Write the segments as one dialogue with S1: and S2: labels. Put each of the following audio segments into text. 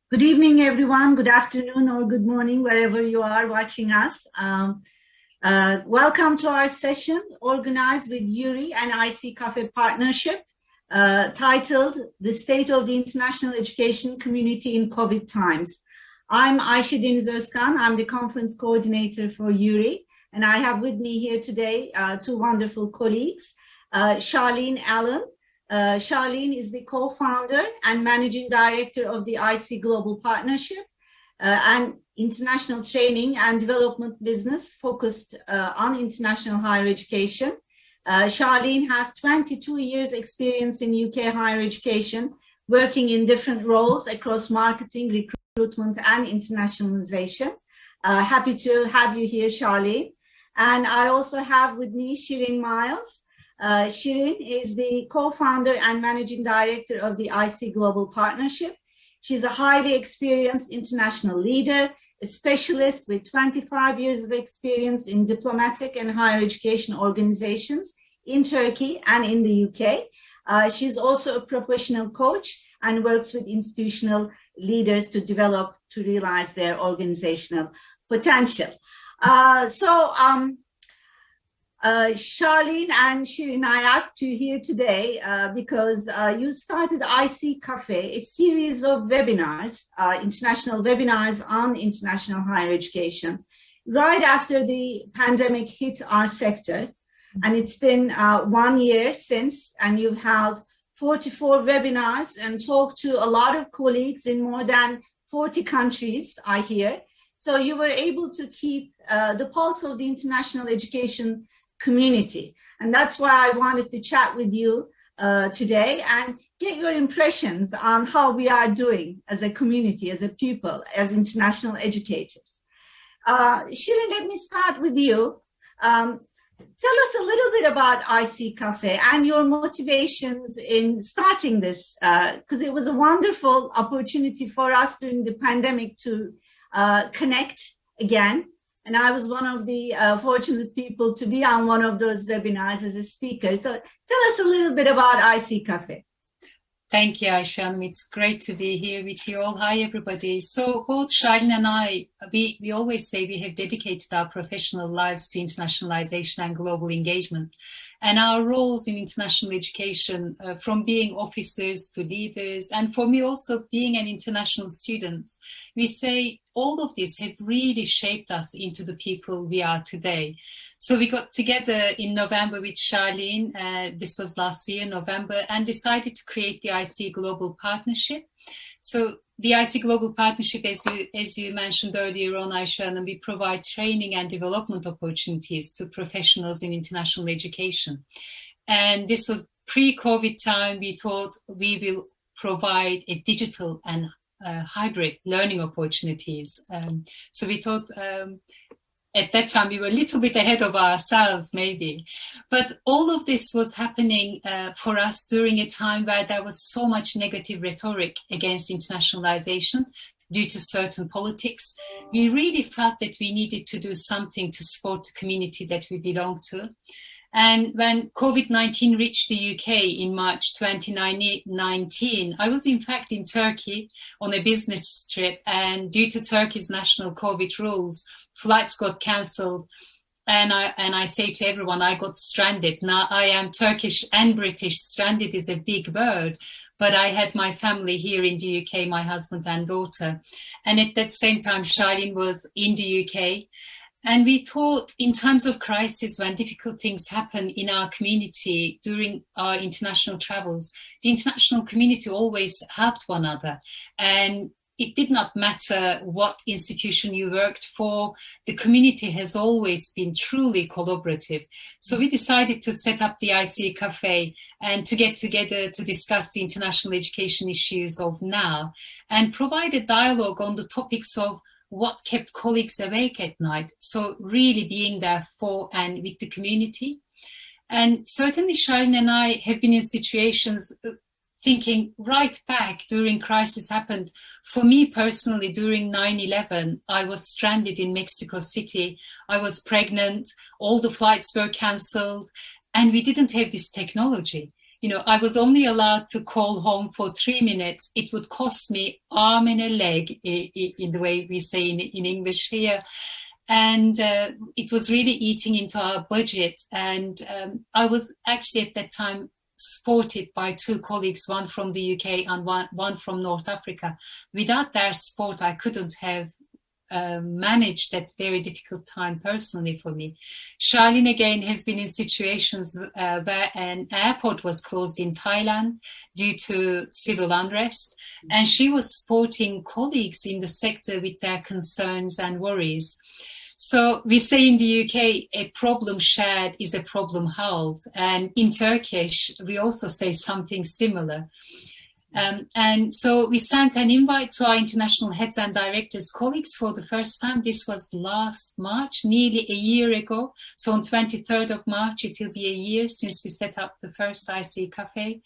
S1: Good evening, everyone. Good afternoon or good morning, wherever you are watching us. Welcome to our session organized with EURIE and Ayse Café partnership titled The State of the International Education Community in COVID Times. I'm Ayse Deniz OZKAN. I'm the conference coordinator for EURIE, and I have with me here today two wonderful colleagues, Charlene Allen. Charlene is the co-founder and managing director of the Ayse Global Partnership, and international training and development business focused on international higher education. Charlene has 22 years experience in UK higher education, working in different roles across marketing, recruitment, and internationalization. Happy to have you here, Charlene. And I also have with me Sirin MYLES. Sirin is the co-founder and managing director of the Ayse Global Partnership. She's a highly experienced international leader, a specialist with 25 years of experience in diplomatic and higher education organizations in Turkey and in the UK. She's also a professional coach and works with institutional leaders to realize their organizational potential. Charlene and Sirin, I asked you here today because you started Ayse Café, a series of webinars, international webinars on international higher education, right after the pandemic hit our sector. And it's been 1 year since, and you've held 44 webinars and talked to a lot of colleagues in more than 40 countries, I hear. So you were able to keep the pulse of the international education community. And that's why I wanted to chat with you today and get your impressions on how we are doing as a community, as a people, as international educators. Sirin, let me start with you. Tell us a little bit about Ayse Café and your motivations in starting this, because it was a wonderful opportunity for us during the pandemic to connect again. And I was one of the fortunate people to be on one of those webinars as a speaker. So tell us a little bit about Ayse Café.
S2: Thank you, Ayse. It's great to be here with you all. Hi, everybody. So both Charlene and I, we always say we have dedicated our professional lives to internationalization and global engagement. And our roles in international education, from being officers to leaders, and for me also being an international student, we say all of this have really shaped us into the people we are today. So we got together in November with Charlene, this was last year, November, and decided to create the Ayse Global Partnership. So the Ayse Global Partnership, as you mentioned earlier on, Ayse, and we provide training and development opportunities to professionals in international education. And this was pre-COVID time. We thought we will provide a digital and hybrid learning opportunities. So we thought at that time we were a little bit ahead of ourselves, maybe. But all of this was happening for us during a time where there was so much negative rhetoric against internationalization due to certain politics. We really felt that we needed to do something to support the community that we belong to. And when COVID-19 reached the UK in March 2019, I was in fact in Turkey on a business trip, and due to Turkey's national COVID rules, flights got cancelled. And I say to everyone, I got stranded. Now I am Turkish and British. Stranded is a big word, but I had my family here in the UK, my husband and daughter. And at that same time, Charlene was in the UK. And we thought in times of crisis, when difficult things happen in our community during our international travels, the international community always helped one another. And it did not matter what institution you worked for, the community has always been truly collaborative. So we decided to set up the Ayse Café and to get together to discuss the international education issues of now and provide a dialogue on the topics of what kept colleagues awake at night. So really being there for and with the community. And certainly Charlene and I have been in situations thinking right back during crisis happened. For me personally, during 9/11, I was stranded in Mexico City. I was pregnant, all the flights were cancelled, and we didn't have this technology. you know, I was only allowed to call home for 3 minutes. It would cost me arm and a leg, in the way we say in English here. And it was really eating into our budget. And I was actually at that time supported by 2 colleagues, one from the UK and one from North Africa. Without their support, I couldn't have managed that very difficult time personally for me. Charlene again has been in situations where an airport was closed in Thailand due to civil unrest, and she was supporting colleagues in the sector with their concerns and worries. So we say in the UK, a problem shared is a problem halved, and in Turkish we also say something similar. And so we sent an invite to our international heads and directors colleagues for the first time. This was last March, nearly a year ago. So on 23rd of March, it will be a year since we set up the first Ayse Café.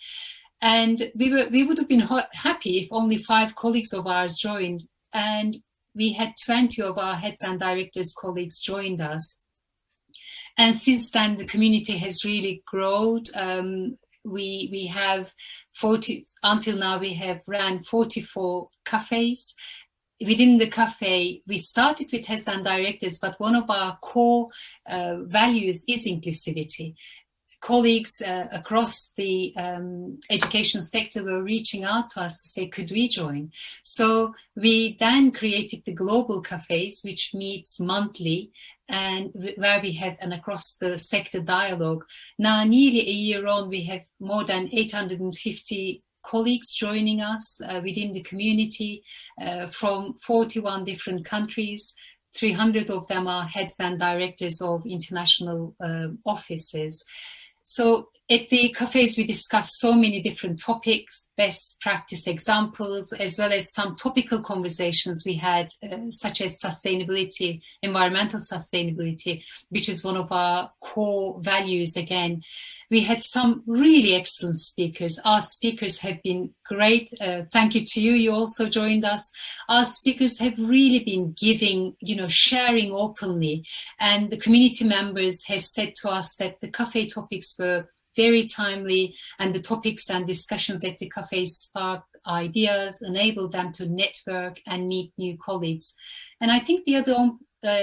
S2: And we would have been happy if only 5 colleagues of ours joined. And we had 20 of our heads and directors colleagues joined us. And since then, the community has really grown. We have 40, until now we have ran 44 cafes. Within the cafe, we started with heads and directors, but one of our core values is inclusivity. Colleagues across the education sector were reaching out to us to say, could we join? So we then created the global cafes, which meets monthly, and where we have an across the sector dialogue. Now, nearly a year on, we have more than 850 colleagues joining us within the community from 41 different countries. 300 of them are heads and directors of international offices. So at the cafes, we discuss so many different topics, best practice examples, as well as some topical conversations we had, such as sustainability, environmental sustainability, which is one of our core values again. We had some really excellent speakers. Our speakers have been great. Thank you to you. You also joined us. Our speakers have really been giving, you know, sharing openly. And the community members have said to us that the cafe topics were very timely, and the topics and discussions at the cafes sparked ideas, enabled them to network and meet new colleagues. And I think the other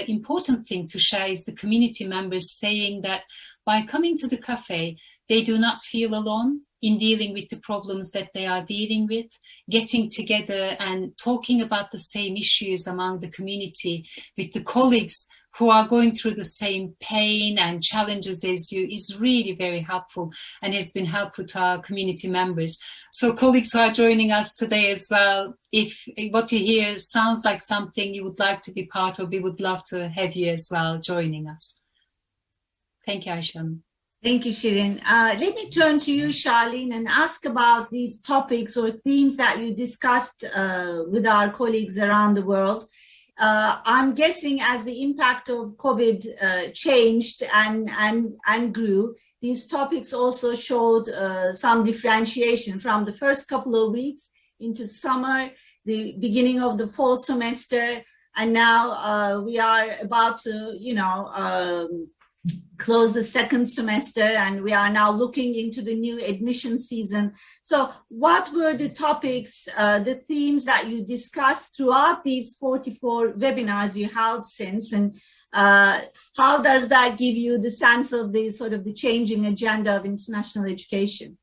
S2: important thing to share is the community members saying that by coming to the cafe, they do not feel alone in dealing with the problems that they are dealing with, getting together and talking about the same issues among the community with the colleagues who are going through the same pain and challenges as you is really very helpful and has been helpful to our community members. So colleagues who are joining us today as well, if what you hear sounds like something you would like to be part of, we would love to have you as well joining us. Thank you, Ayse.
S1: Thank you, Sirin. Let me turn to you, Charlene, and ask about these topics or themes that you discussed with our colleagues around the world. I'm guessing as the impact of COVID changed and grew, these topics also showed some differentiation from the first couple of weeks into summer, the beginning of the fall semester, and now we are about to, you know, close the second semester, and we are now looking into the new admission season. So what were the topics, the themes that you discussed throughout these 44 webinars you held since, and how does that give you the sense of the sort of the changing agenda of international education?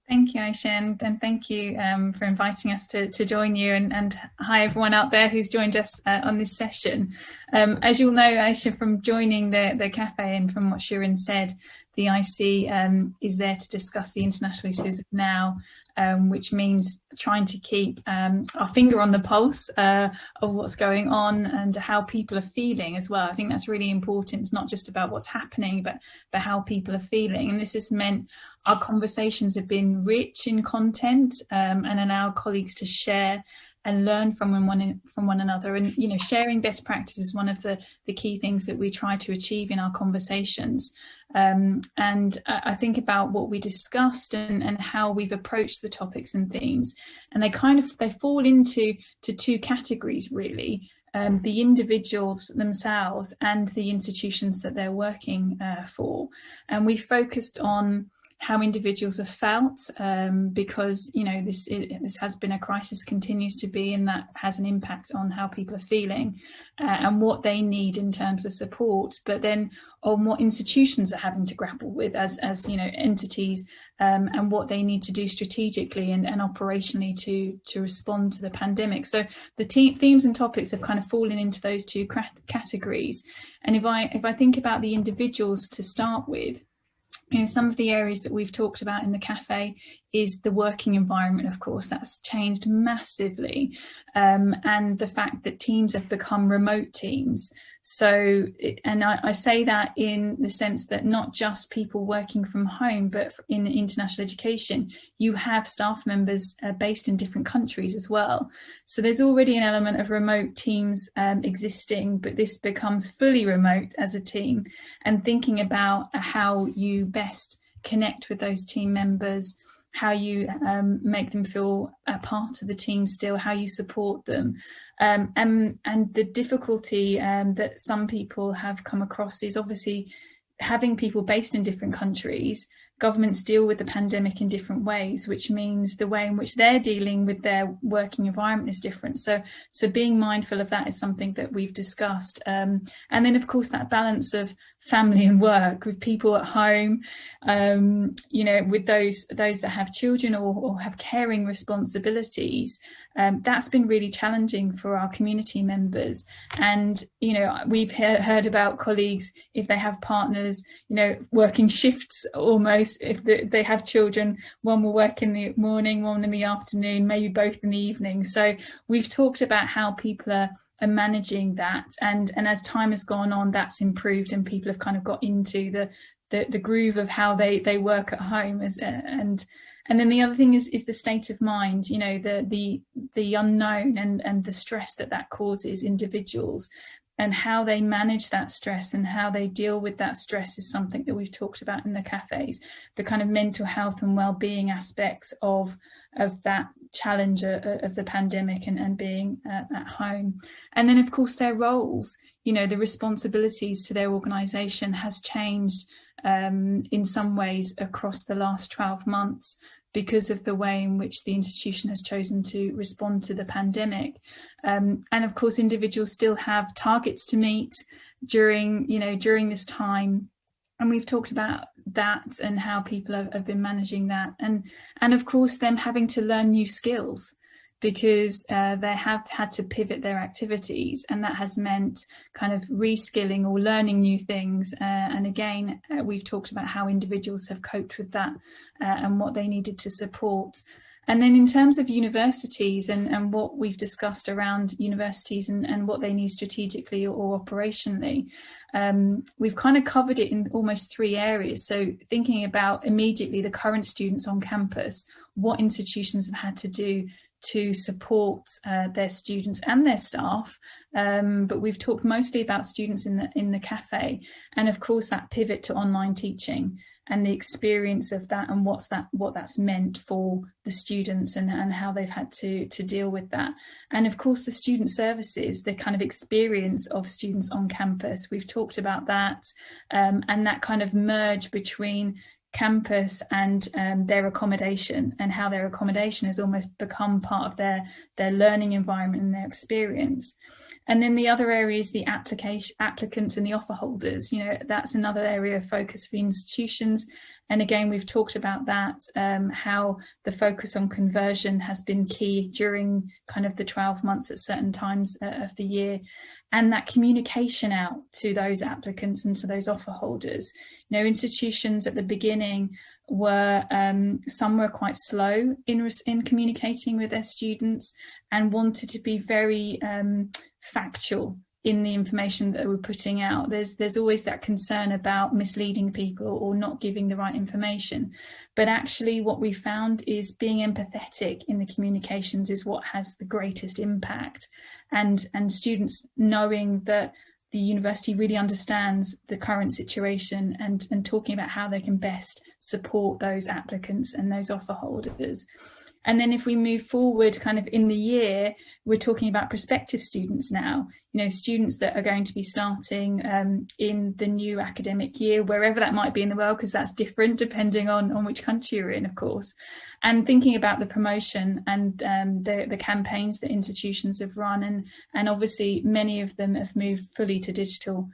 S3: Thank you, Ayse, and thank you for inviting us to join you, and hi everyone out there who's joined us on this session. As you'll know, Ayse, from joining the cafe and from what Sirin said, the IC is there to discuss the international issues of now, which means trying to keep our finger on the pulse of what's going on and how people are feeling as well. I think that's really important. It's not just about what's happening, but how people are feeling. And this has meant our conversations have been rich in content and allow colleagues to share and learn from one another. And, you know, sharing best practice is one of the key things that we try to achieve in our conversations. And I think about what we discussed and how we've approached the topics and themes, and they fall into two categories really. The individuals themselves and the institutions that they're working for. And we focused on how individuals have felt, because, you know, this has been a crisis, continues to be, and that has an impact on how people are feeling and what they need in terms of support, but then on what institutions are having to grapple with as you know, entities, and what they need to do strategically and operationally to respond to the pandemic. So the themes and topics have kind of fallen into those two categories. And if I think about the individuals to start with, you know, some of the areas that we've talked about in the cafe is the working environment. Of course, that's changed massively, and the fact that teams have become remote teams. So, and I say that in the sense that not just people working from home, but in international education, you have staff members based in different countries as well. So there's already an element of remote teams existing, but this becomes fully remote as a team, and thinking about how you best connect with those team members, how you make them feel a part of the team still, how you support them. And the difficulty that some people have come across is obviously having people based in different countries. Governments deal with the pandemic in different ways, which means the way in which they're dealing with their working environment is different. So being mindful of that is something that we've discussed. And then, of course, that balance of family and work, with people at home, you know, with those that have children or have caring responsibilities, that's been really challenging for our community members. And, you know, we've heard about colleagues, if they have partners, you know, working shifts almost. If they have children, one will work in the morning, one in the afternoon, maybe both in the evening. So we've talked about how people are managing that, and as time has gone on, that's improved, and people have kind of got into the groove of how they work at home. And then the other thing is the state of mind, you know, the unknown and the stress that causes individuals, and how they manage that stress and how they deal with that stress is something that we've talked about in the cafes. The kind of mental health and well-being aspects of that challenge of the pandemic and being at home. And then, of course, their roles, you know, the responsibilities to their organisation has changed in some ways across the last 12 months because of the way in which the institution has chosen to respond to the pandemic. And of course, individuals still have targets to meet during this time. And we've talked about that and how people have been managing that. And of course, them having to learn new skills, because they have had to pivot their activities, and that has meant kind of reskilling or learning new things. And again, we've talked about how individuals have coped with that and what they needed to support. And then in terms of universities and what we've discussed around universities and what they need strategically or operationally, we've kind of covered it in almost 3 areas. So thinking about immediately the current students on campus, what institutions have had to do to support their students and their staff, but we've talked mostly about students in the cafe, and of course that pivot to online teaching and the experience of that, and what that's meant for the students and how they've had to deal with that. And of course the student services, the kind of experience of students on campus, we've talked about that, and that kind of merge between campus and their accommodation, and how their accommodation has almost become part of their learning environment and their experience. And then the other area is the applicants and the offer holders. You know, that's another area of focus for institutions. And again, we've talked about that, how the focus on conversion has been key during kind of the 12 months at certain times of the year. And that communication out to those applicants and to those offer holders. You know, institutions at the beginning were, some were quite slow in communicating with their students and wanted to be very factual in the information that they were putting out. There's always that concern about misleading people or not giving the right information. But actually what we found is being empathetic in the communications is what has the greatest impact. And students knowing that the university really understands the current situation and talking about how they can best support those applicants and those offer holders. And then if we move forward kind of in the year, we're talking about prospective students now, you know, students that are going to be starting in the new academic year, wherever that might be in the world, because that's different depending on which country you're in, of course. And thinking about the promotion and the campaigns that institutions have run, and obviously many of them have moved fully to digital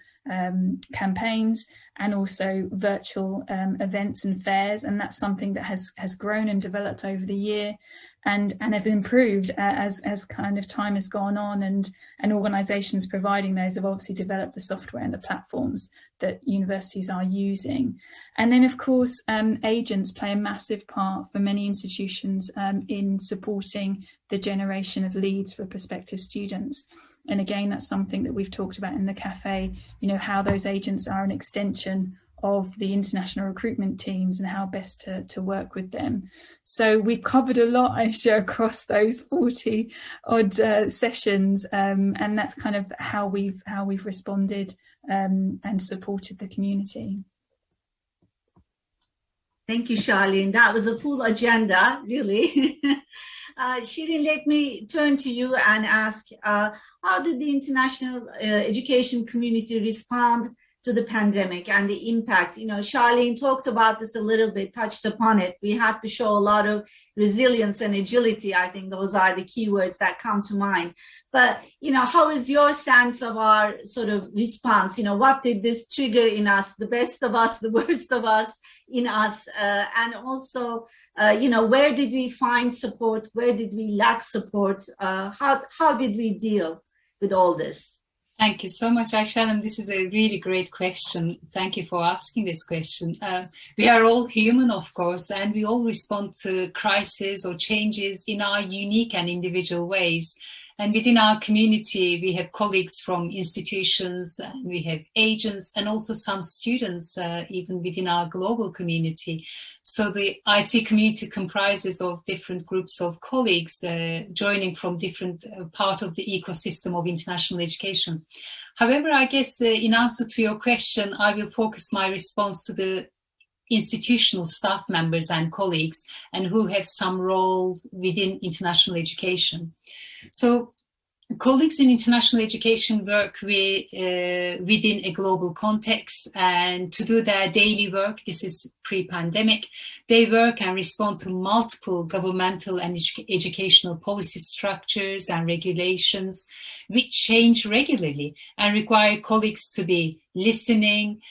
S3: campaigns and also virtual events and fairs, and that's something that has grown and developed over the year and have improved as kind of time has gone on, and organisations providing those have obviously developed the software and the platforms that universities are using. And then of course agents play a massive part for many institutions in supporting the generation of leads for prospective students. And again, that's something that we've talked about in the Café, you know, how those agents are an extension of the international recruitment teams and how best to work with them. So we've covered a lot, Ayse, across those 40 odd sessions, and that's kind of how we've responded and supported the community.
S1: Thank you, Charlene. That was a full agenda, really. Sirin, let me turn to you and ask, how did the international education community respond to the pandemic and the impact? You know, Charlene talked about this a little bit, touched upon it. We had to show a lot of resilience and agility. I think those are the keywords that come to mind. But, you know, how is your sense of our sort of response? You know, what did this trigger in us, the best of us, the worst of us in us? And also, you know, where did we find support? Where did we lack support? How did we deal with all this?
S2: Thank you so much, Ayse. This is a really great question. Thank you for asking this question. We are all human, of course, and we all respond to crises or changes in our unique and individual ways. And within our community, we have colleagues from institutions, and we have agents, and also some students, even within our global community. So the IC community comprises of different groups of colleagues joining from different part of the ecosystem of international education. However, I guess in answer to your question, I will focus my response to the institutional staff members and colleagues and who have some role within international education. So colleagues in international education work within a global context, and to do their daily work, this is pre-pandemic, they work and respond to multiple governmental and educational policy structures and regulations which change regularly and require colleagues to be listening,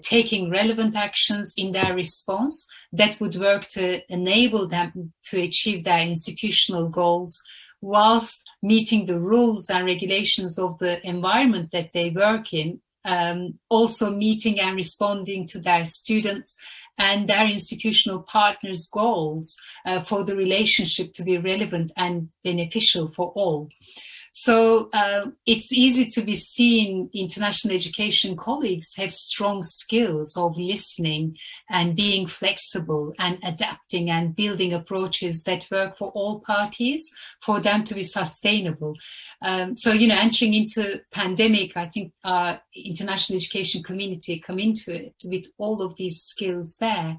S2: taking relevant actions in their response that would work to enable them to achieve their institutional goals whilst meeting the rules and regulations of the environment that they work in, also meeting and responding to their students and their institutional partners' goals for the relationship to be relevant and beneficial for all. So it's easy to be seen international education colleagues have strong skills of listening and being flexible and adapting and building approaches that work for all parties for them to be sustainable. So, you know, entering into pandemic, I think our international education community come into it with all of these skills there.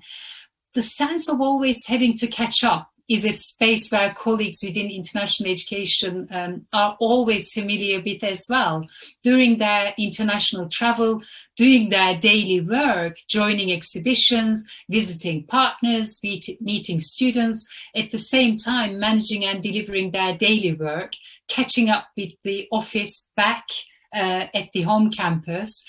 S2: The sense of always having to catch up is a space where colleagues within international education are always familiar with as well. During their international travel, doing their daily work, joining exhibitions, visiting partners, meeting students, at the same time managing and delivering their daily work, catching up with the office back at the home campus.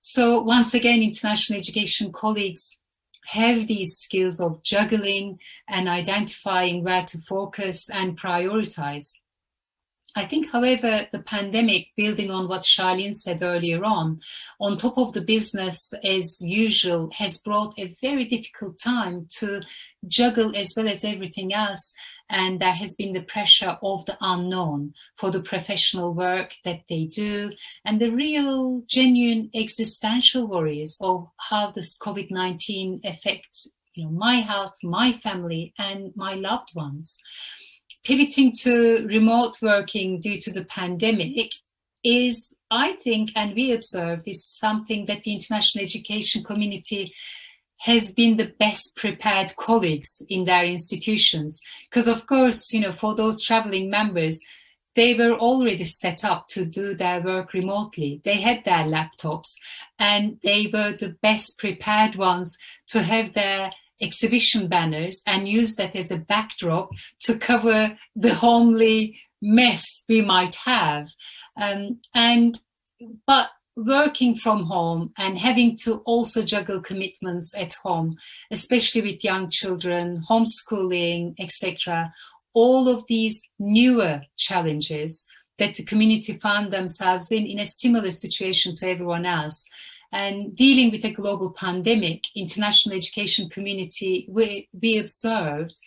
S2: So once again, international education colleagues have these skills of juggling and identifying where to focus and prioritize. I think, however, the pandemic, building on what Charlene said earlier on top of the business as usual, has brought a very difficult time to juggle as well as everything else. And there has been the pressure of the unknown for the professional work that they do and the real, genuine existential worries of how this COVID-19 affects, you know, my health, my family, and my loved ones. Pivoting to remote working due to the pandemic is, I think, and we observed, is something that the international education community has been the best prepared colleagues in their institutions. Because of course, for those traveling members, they were already set up to do their work remotely. They had their laptops and they were the best prepared ones to have their exhibition banners and use that as a backdrop to cover the homely mess we might have. But working from home and having to also juggle commitments at home, especially with young children, homeschooling, etc., all of these newer challenges that the community found themselves in a similar situation to everyone else. And dealing with a global pandemic, international education community, we observed,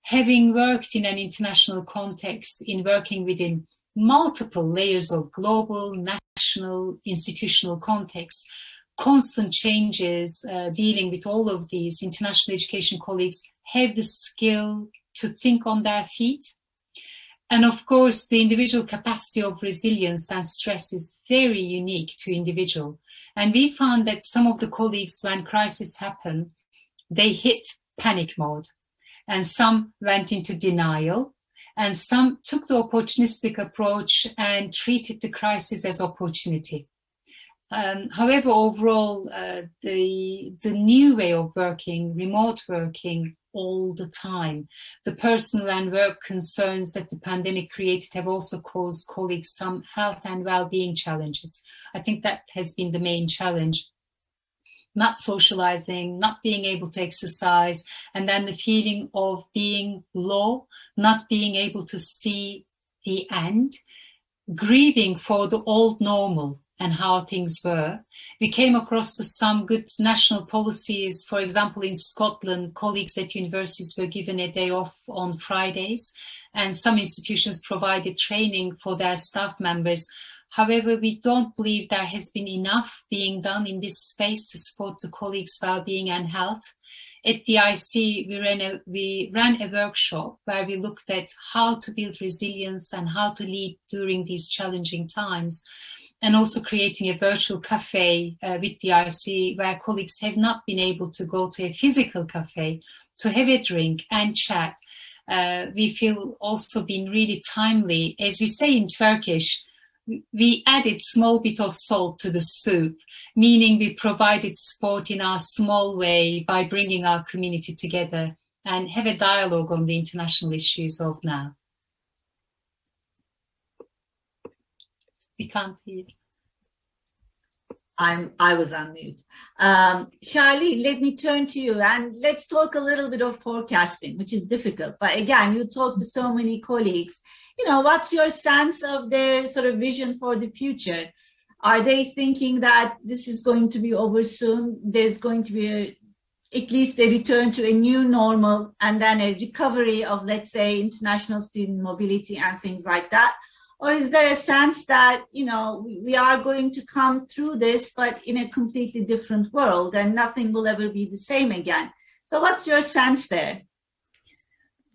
S2: having worked in an international context, in working within multiple layers of global, national, institutional contexts, constant changes, dealing with all of these international education colleagues have the skill to think on their feet. And of course, the individual capacity of resilience and stress is very unique to individual. And we found that some of the colleagues, when crisis happened, they hit panic mode. And some went into denial. And some took the opportunistic approach and treated the crisis as opportunity. However, overall, the new way of working, remote working all the time, the personal and work concerns that the pandemic created have also caused colleagues some health and well-being challenges. I think that has been the main challenge. Not socializing, not being able to exercise, and then the feeling of being low, not being able to see the end, grieving for the old normal and how things were. We came across to some good national policies. For example, in Scotland, colleagues at universities were given a day off on Fridays, and some institutions provided training for their staff members. However, we don't believe there has been enough being done in this space to support the colleagues' well-being and health. At the Ayse, we ran a workshop where we looked at how to build resilience and how to lead during these challenging times, and also creating a virtual cafe with the Ayse where colleagues have not been able to go to a physical cafe to have a drink and chat. We feel also been really timely. As we say in Turkish, we added small bit of salt to the soup, meaning we provided support in our small way by bringing our community together and have a dialogue on the international issues of now. We can't hear.
S1: I was on mute. Charlene, let me turn to you and let's talk a little bit of forecasting, which is difficult. But again, you talk to so many colleagues. What's your sense of their sort of vision for the future? Are they thinking that this is going to be over soon? There's going to be at least a return to a new normal and then a recovery of, let's say, international student mobility and things like that? Or is there a sense that, we are going to come through this, but in a completely different world and nothing will ever be the same again? So what's your sense there?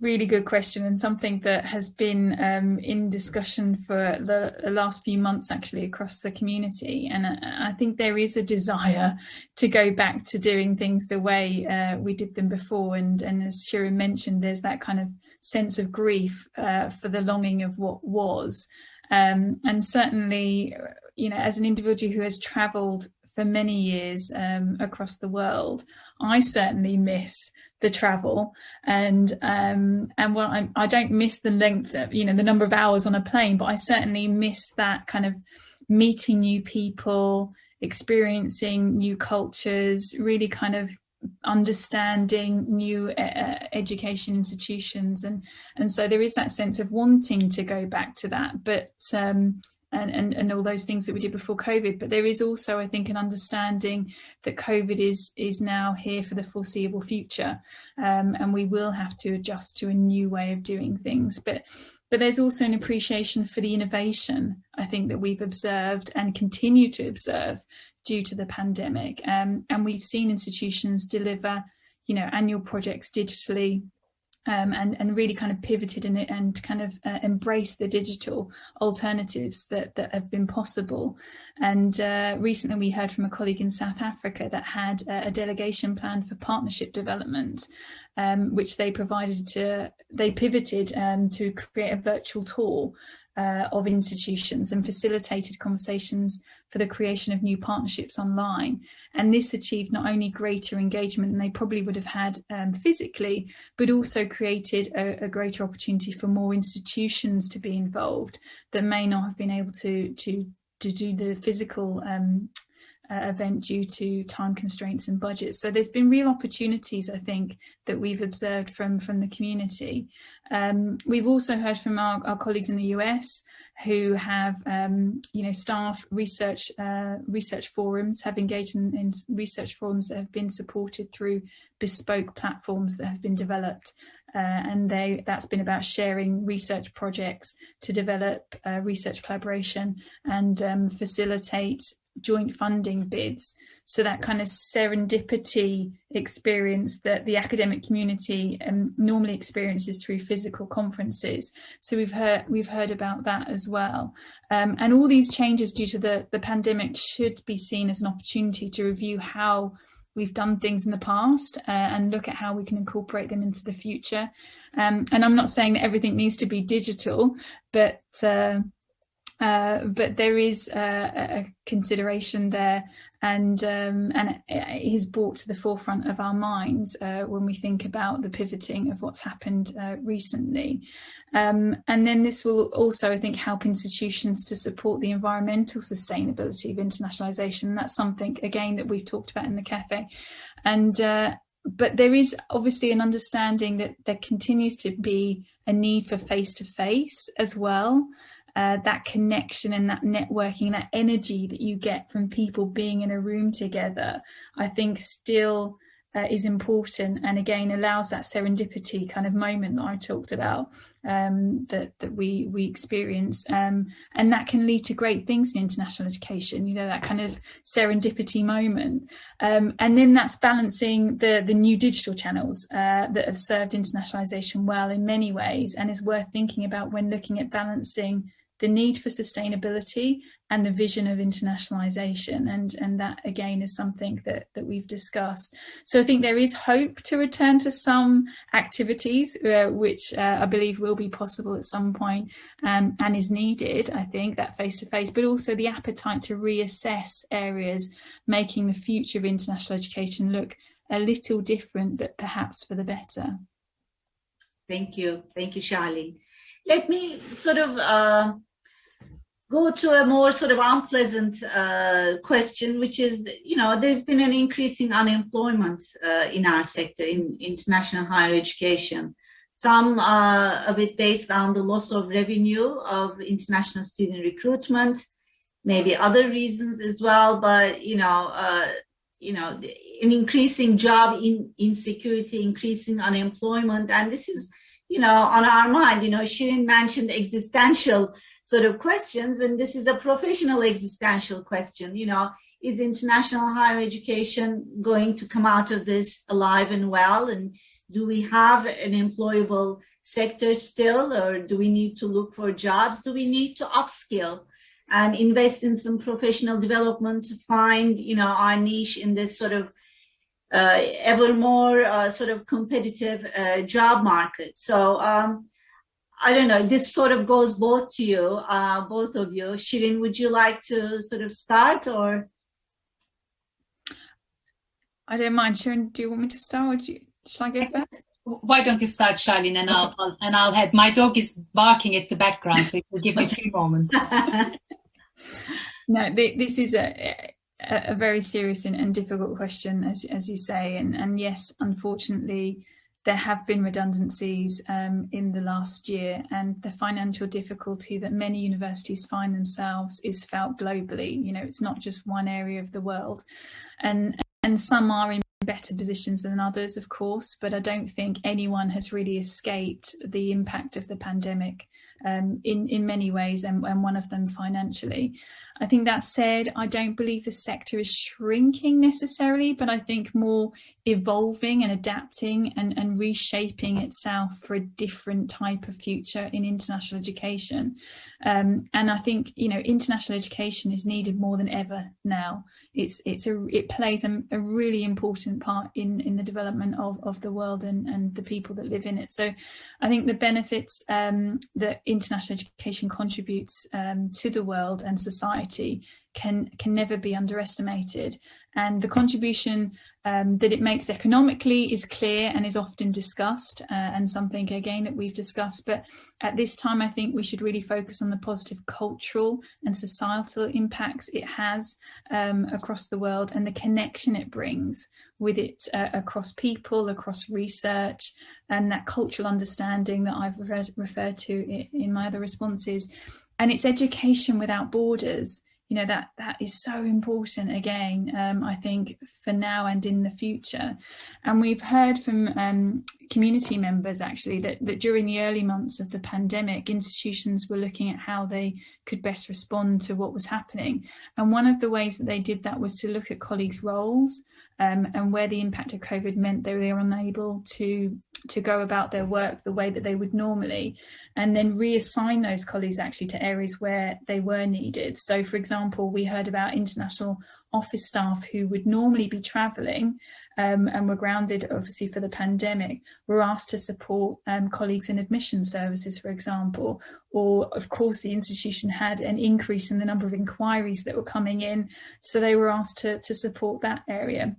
S3: Really good question, and something that has been in discussion for the last few months actually across the community. And I think there is a desire to go back to doing things the way we did them before. And as Sirin mentioned, there's that kind of sense of grief for the longing of what was. And certainly, as an individual who has travelled for many years across the world, I certainly miss the travel, and well, I don't miss the length of, the number of hours on a plane, but I certainly miss that kind of meeting new people, experiencing new cultures, really kind of understanding new education institutions, and so there is that sense of wanting to go back to that, but and all those things that we did before COVID. But there is also, I think, an understanding that COVID is now here for the foreseeable future, and we will have to adjust to a new way of doing things. But there's also an appreciation for the innovation, I think, that we've observed and continue to observe due to the pandemic. And we've seen institutions deliver, annual projects digitally, and really kind of pivoted and kind of embraced the digital alternatives that have been possible. And recently we heard from a colleague in South Africa that had a delegation plan for partnership development, which they pivoted to create a virtual tour of institutions and facilitated conversations for the creation of new partnerships online. And this achieved not only greater engagement than they probably would have had physically, but also created a greater opportunity for more institutions to be involved that may not have been able to do the physical event due to time constraints and budgets. So there's been real opportunities, I think, that we've observed from the community. We've also heard from our colleagues in the US who have, staff research forums, have engaged in research forums that have been supported through bespoke platforms that have been developed. And that's been about sharing research projects to develop research collaboration and facilitate joint funding bids. So that kind of serendipity experience that the academic community normally experiences through physical conferences. So we've heard about that as well. And all these changes due to the pandemic should be seen as an opportunity to review how we've done things in the past and look at how we can incorporate them into the future. And I'm not saying that everything needs to be digital, but there is a consideration there, and it is brought to the forefront of our minds when we think about the pivoting of what's happened recently. And then this will also, I think, help institutions to support the environmental sustainability of internationalisation. That's something, again, that we've talked about in the Café. And but there is obviously an understanding that there continues to be a need for face-to-face as well. That connection and that networking, that energy that you get from people being in a room together, I think still is important, and again allows that serendipity kind of moment that I talked about, that we experience, and that can lead to great things in international education, that kind of serendipity moment. And then that's balancing the new digital channels that have served internationalisation well in many ways, and is worth thinking about when looking at balancing the need for sustainability and the vision of internationalisation, and that again is something that we've discussed. So I think there is hope to return to some activities which I believe will be possible at some point, and is needed, I think, that face-to-face, but also the appetite to reassess areas, making the future of international education look a little different, but perhaps for the better.
S1: Thank you, Charlene. Let me sort of go to a more sort of unpleasant question, which is, there's been an increasing unemployment in our sector, in international higher education. Some a bit based on the loss of revenue of international student recruitment, maybe other reasons as well, but, an increasing job insecurity, increasing unemployment. And this is, on our mind. Sirin mentioned existential sort of questions, and this is a professional existential question. Is international higher education going to come out of this alive and well? And do we have an employable sector still, or do we need to look for jobs? Do we need to upskill and invest in some professional development to find, our niche in this sort of ever more sort of competitive job market? So I don't know, this sort of goes both to you, both of you. Sirin, would you like to sort of start, or?
S3: I don't mind. Sirin, do you want me to start, or shall I go first?
S2: Why don't you start, Charlene, and I'll head. My dog is barking at the background, so it will give me a few moments.
S3: No, this is a very serious and difficult question, as you say, and yes, unfortunately, there have been redundancies in the last year, and the financial difficulty that many universities find themselves is felt globally. It's not just one area of the world, and some are in better positions than others, of course, but I don't think anyone has really escaped the impact of the pandemic in many ways, and one of them financially. I think that said, I don't believe the sector is shrinking necessarily, but I think more evolving and adapting and reshaping itself for a different type of future in international education. And I think, you know, international education is needed more than ever now. It plays a really important part in the development of the world and the people that live in it. So I think the benefits that international education contributes to the world and society can never be underestimated, and the contribution that it makes economically is clear and is often discussed, and something again that we've discussed. But at this time, I think we should really focus on the positive cultural and societal impacts it has across the world, and the connection it brings with it across people, across research, and that cultural understanding that I've referred to in my other responses. And it's education without borders. You know, that is so important again, I think, for now and in the future. And we've heard from community members actually that during the early months of the pandemic, institutions were looking at how they could best respond to what was happening. And one of the ways that they did that was to look at colleagues' roles and where the impact of COVID meant they were unable to go about their work the way that they would normally, and then reassign those colleagues actually to areas where they were needed. So, for example, we heard about international office staff who would normally be travelling and were grounded, obviously, for the pandemic, were asked to support colleagues in admission services, for example. Or, of course, the institution had an increase in the number of inquiries that were coming in, so they were asked to support that area.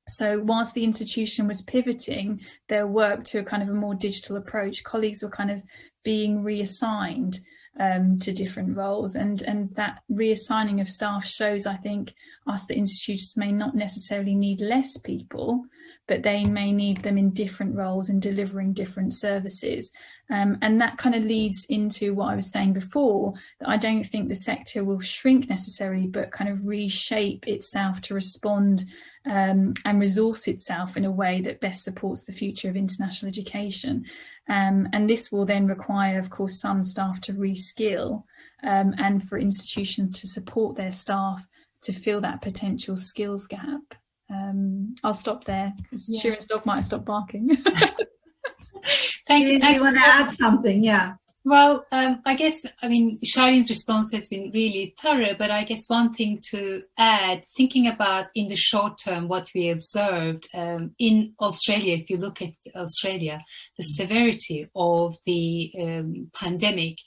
S3: So whilst the institution was pivoting their work to a kind of a more digital approach, colleagues were kind of being reassigned to different roles, and that reassigning of staff shows, I think, us that institutions may not necessarily need less people, but they may need them in different roles and delivering different services. And that kind of leads into what I was saying before, that I don't think the sector will shrink necessarily, but kind of reshape itself to respond and resource itself in a way that best supports the future of international education. And this will then require, of course, some staff to reskill and for institutions to support their staff to fill that potential skills gap. I'll stop there because Sirin's dog might have stopped barking.
S1: Thank you. Do you want to add something? Yeah.
S2: Well, I guess, I mean, Charlene's response has been really thorough, but I guess one thing to add, thinking about in the short term what we observed in Australia, if you look at Australia, the severity of the pandemic,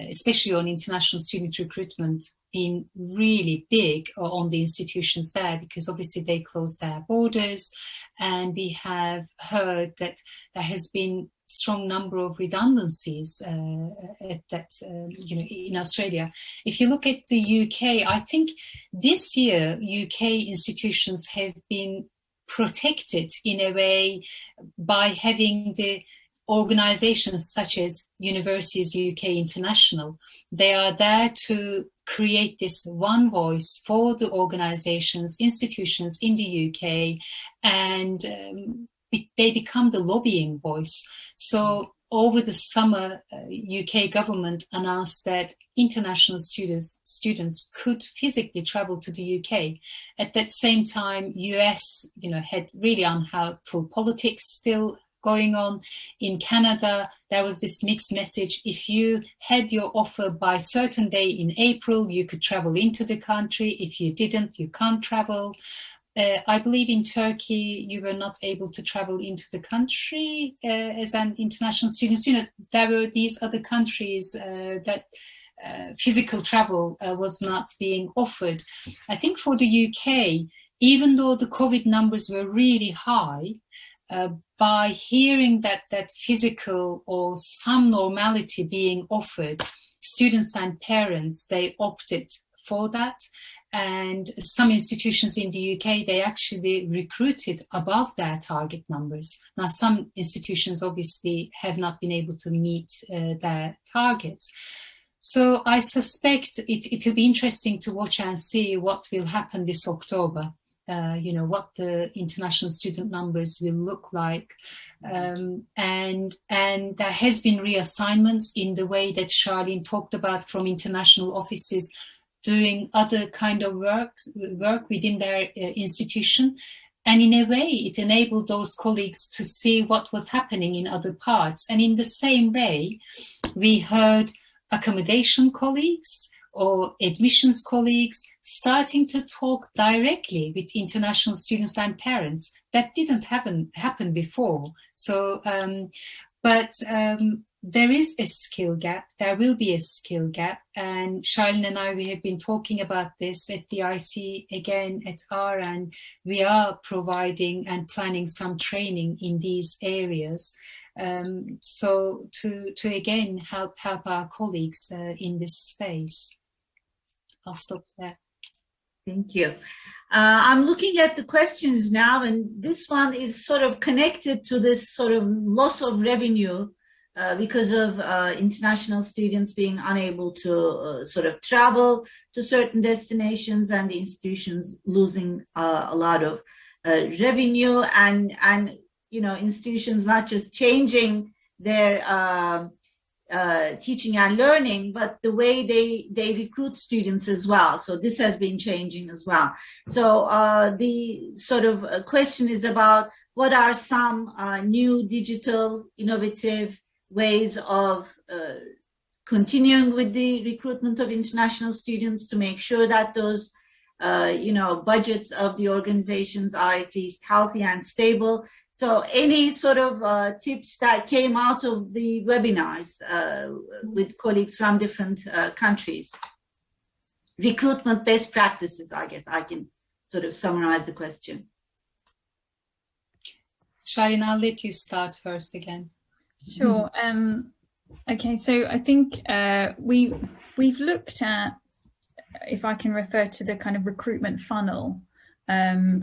S2: especially on international student recruitment, been really big on the institutions there, because obviously they closed their borders, and we have heard that there has been strong number of redundancies in Australia. If you look at the UK, I think this year UK institutions have been protected in a way by having the organizations such as Universities UK International. They are there to create this one voice for the organizations, institutions in the UK, and they become the lobbying voice. So over the summer, UK government announced that international students could physically travel to the UK. At that same time, US, had really unhelpful politics still going on. In Canada, there was this mixed message. If you had your offer by a certain day in April, you could travel into the country. If you didn't, you can't travel. I believe in Turkey, you were not able to travel into the country as an international student. There were these other countries that physical travel was not being offered. I think for the UK, even though the COVID numbers were really high, by hearing that physical or some normality being offered, students and parents, they opted for that. And some institutions in the UK, they actually recruited above their target numbers. Now, some institutions obviously have not been able to meet their targets. So I suspect it will be interesting to watch and see what will happen this October. you know, what the international student numbers will look like. And there has been reassignments in the way that Charlene talked about from international offices doing other kind of work within their institution. And in a way, it enabled those colleagues to see what was happening in other parts. And in the same way, we heard accommodation colleagues or admissions colleagues starting to talk directly with international students and parents. That didn't happen before. So, there is a skill gap. There will be a skill gap. And Charlene and I, we have been talking about this at the Ayse again at our end. We are providing and planning some training in these areas. So to again help our colleagues in this space. I'll stop there.
S1: Thank you. I'm looking at the questions now, and this one is sort of connected to this sort of loss of revenue because of international students being unable to sort of travel to certain destinations, and the institutions losing a lot of revenue, and you know, institutions not just changing their teaching and learning, but the way they recruit students as well. So this has been changing as well. So the sort of question is about what are some new digital innovative ways of continuing with the recruitment of international students to make sure that those you know, budgets of the organizations are at least healthy and stable. So any sort of tips that came out of the webinars with colleagues from different countries? Recruitment best practices, I guess I can sort of summarize the question.
S2: Charlene, I'll let you start first again.
S3: Sure. Okay, so I think we've looked at, if I can refer to the kind of recruitment funnel,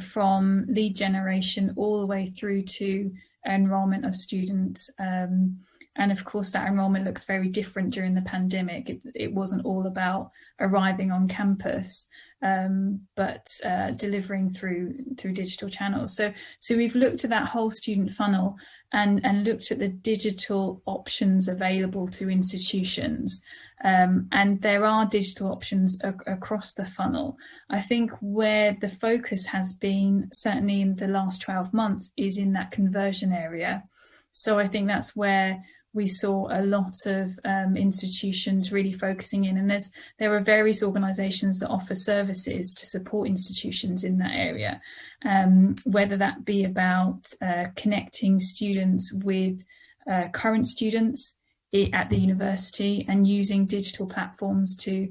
S3: from lead generation all the way through to enrollment of students. And of course, that enrollment looks very different during the pandemic. It wasn't all about arriving on campus, but delivering through digital channels. So we've looked at that whole student funnel and looked at the digital options available to institutions. And there are digital options across the funnel. I think where the focus has been, certainly in the last 12 months, is in that conversion area. So I think that's where we saw a lot of institutions really focusing in, and there are various organisations that offer services to support institutions in that area, whether that be about connecting students with current students at the university and using digital platforms to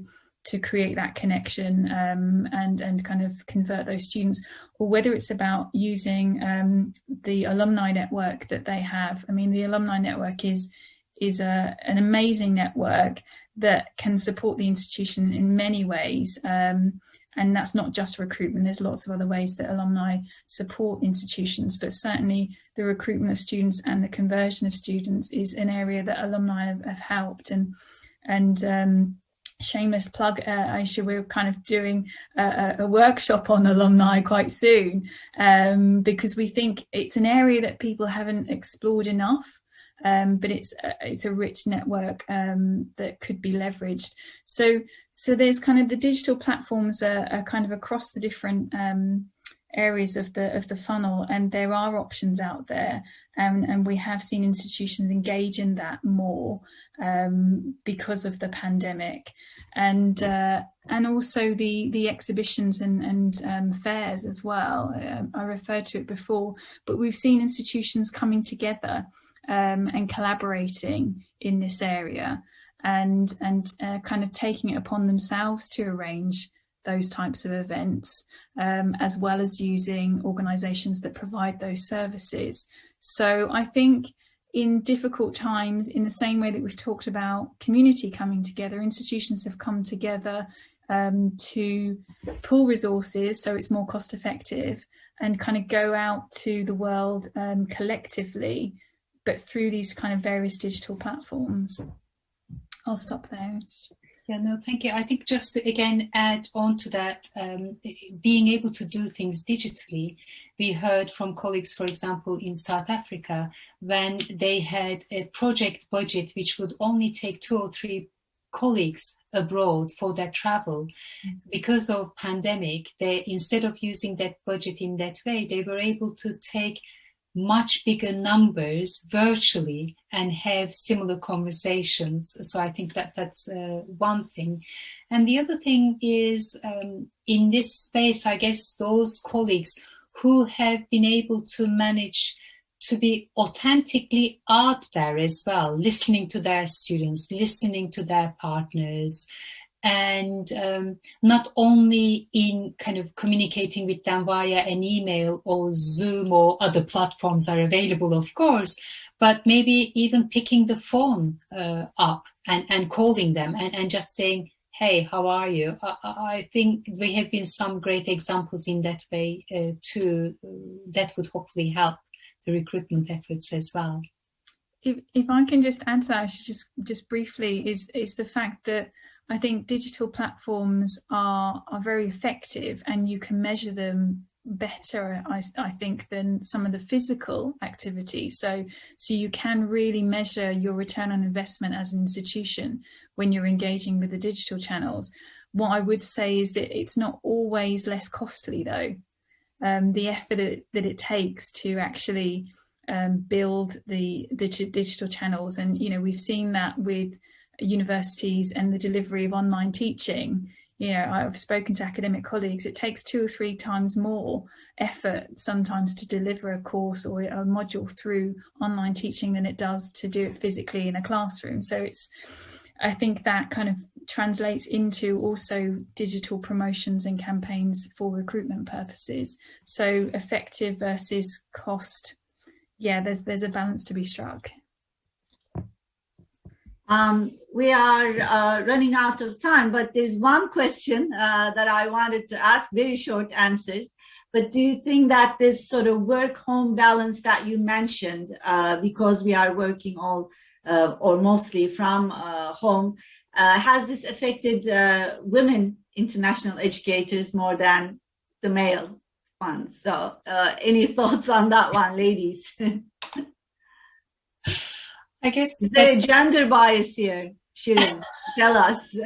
S3: create that connection and kind of convert those students, or whether it's about using the alumni network that they have. I mean, the alumni network is an amazing network that can support the institution in many ways. And that's not just recruitment. There's lots of other ways that alumni support institutions, but certainly the recruitment of students and the conversion of students is an area that alumni have helped. And shameless plug, Ayse, we're kind of doing a workshop on alumni quite soon, because we think it's an area that people haven't explored enough, but it's a rich network that could be leveraged. So there's kind of the digital platforms are kind of across the different areas of the funnel, and there are options out there, and we have seen institutions engage in that more because of the pandemic, and also the exhibitions and fairs as well. I referred to it before, but we've seen institutions coming together and collaborating in this area, and kind of taking it upon themselves to arrange those types of events, as well as using organisations that provide those services. So I think in difficult times, in the same way that we've talked about community coming together, institutions have come together to pool resources so it's more cost effective, and kind of go out to the world collectively, but through these kind of various digital platforms. I'll stop there.
S2: Yeah, no, thank you. I think just to again add on to that, being able to do things digitally, we heard from colleagues, for example, in South Africa, when they had a project budget which would only take 2 or 3 colleagues abroad for their travel. Because of pandemic, they, instead of using that budget in that way, they were able to take much bigger numbers virtually and have similar conversations. So I think that that's one thing. And the other thing is, in this space, I guess those colleagues who have been able to manage to be authentically out there as well, listening to their students, listening to their partners, and not only in kind of communicating with them via an email or Zoom or other platforms are available, of course, but maybe even picking the phone up and calling them and just saying, hey, how are you? I think there have been some great examples in that way too, that would hopefully help the recruitment efforts as well.
S3: If I can just add to that, just briefly, is the fact that I think digital platforms are very effective, and you can measure them better, I think, than some of the physical activities. So you can really measure your return on investment as an institution when you're engaging with the digital channels. What I would say is that it's not always less costly, though. The effort that it takes to actually build the digital channels, and we've seen that with universities and the delivery of online teaching. I've spoken to academic colleagues, it takes 2 or 3 times more effort sometimes to deliver a course or a module through online teaching than it does to do it physically in a classroom. So I think that kind of translates into also digital promotions and campaigns for recruitment purposes. So effective versus cost, yeah, there's a balance to be struck.
S1: We are running out of time, but there's one question that I wanted to ask, very short answers. But do you think that this sort of work-home balance that you mentioned, because we are working all or mostly from home, has this affected women international educators more than the male ones? So any thoughts on that one, ladies?
S2: I guess
S1: is there a gender bias here? Sirin, tell us.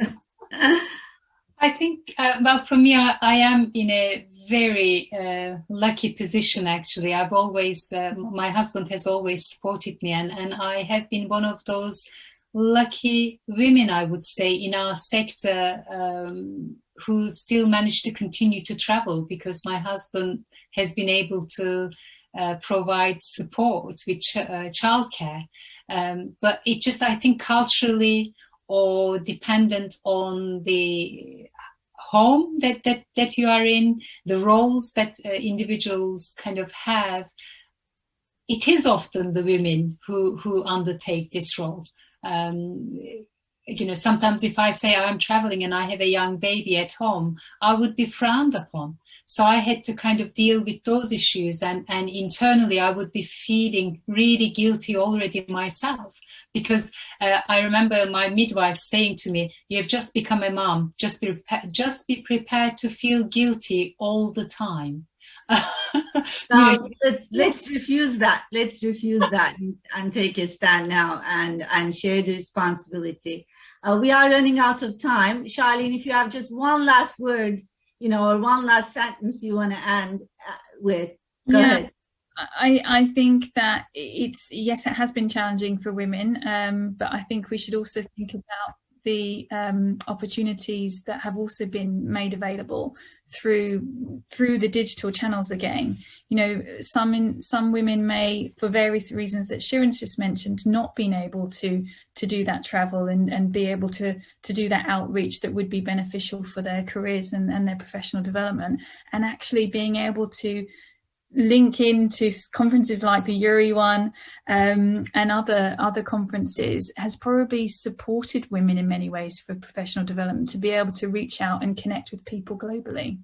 S2: I think, well, for me, I am in a very lucky position, actually. I've always, my husband has always supported me, and I have been one of those lucky women, I would say, in our sector who still managed to continue to travel, because my husband has been able to provide support with childcare. But it just, I think, culturally or dependent on the home that you are in, the roles that individuals kind of have, it is often the women who undertake this role. Sometimes if I say I'm traveling and I have a young baby at home, I would be frowned upon. So I had to kind of deal with those issues, and internally I would be feeling really guilty already myself, because I remember my midwife saying to me, you have just become a mom, just be prepared to feel guilty all the time.
S1: Let's refuse that. Let's refuse that and take a stand now and share the responsibility. We are running out of time. Charlene, if you have just one last word, or one last sentence you want to end with, go ahead.
S3: I think that yes, it has been challenging for women, but I think we should also think about the opportunities that have also been made available through the digital channels again. Some women may, for various reasons that Sirin's just mentioned, not been able to do that travel and be able to do that outreach that would be beneficial for their careers and their professional development, and actually being able to link into conferences like the EURIE one and other conferences has probably supported women in many ways for professional development, to be able to reach out and connect with people globally.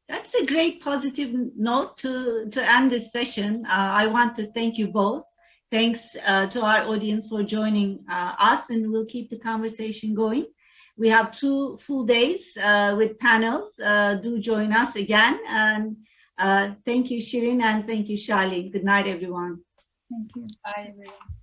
S1: That's a great positive note to end this session. I want to thank you both. Thanks to our audience for joining us, and we'll keep the conversation going. We have 2 full days with panels. Do join us again. And thank you, Sirin, and thank you, Charlene. Good night, everyone.
S3: Thank you.
S2: Bye, everyone.